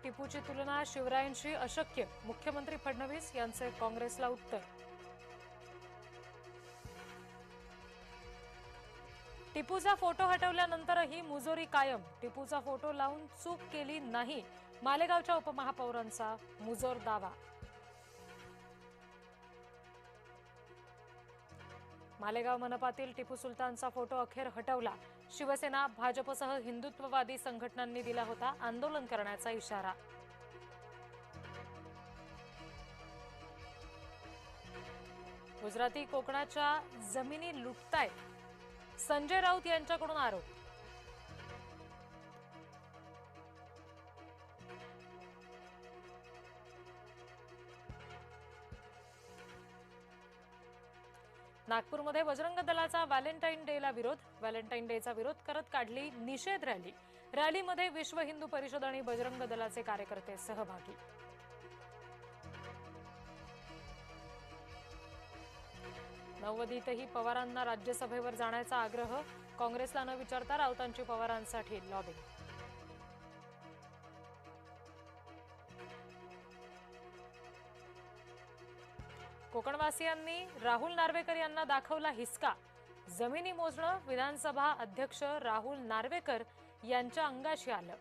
टिपूची तुलना शिवरायांशी अशक्य, मुख्यमंत्री फडणवीस यांचे काँग्रेसला उत्तर. टिपूचा फोटो हटवल्यानंतरही मुजोरी कायम, टिपूचा फोटो लावून चूक केली नाही, मालेगावच्या उपमहापौरांचा मुजोर दावा. मालेगाव मनपातील टिपू सुलतानचा फोटो अखेर हटवला. शिवसेना, भाजपसह हिंदुत्ववादी संघटनांनी दिला होता आंदोलन करण्याचा इशारा. गुजराती कोकणाच्या जमिनी लुटतायत, संजय राऊत यांच्याकडून आरोप. नागपूरमध्ये बजरंग दलाचा व्हॅलेंटाईन डेला विरोध. व्हॅलेंटाईन डेचा विरोध करत काढली निषेध रॅली. रॅलीमध्ये विश्व हिंदू परिषद आणि बजरंग दलाचे कार्यकर्ते सहभागी. नववधीतही पवारांना राज्यसभेवर जाण्याचा आग्रह. काँग्रेसला न विचारता राऊतांची पवारांसाठी लॉबिंग. कोकणवासियांनी राहुल नार्वेकर यांना दाखवला हिसका. जमिनी मोजणं विधानसभा अध्यक्ष राहुल नार्वेकर यांच्या अंगाशी आलं.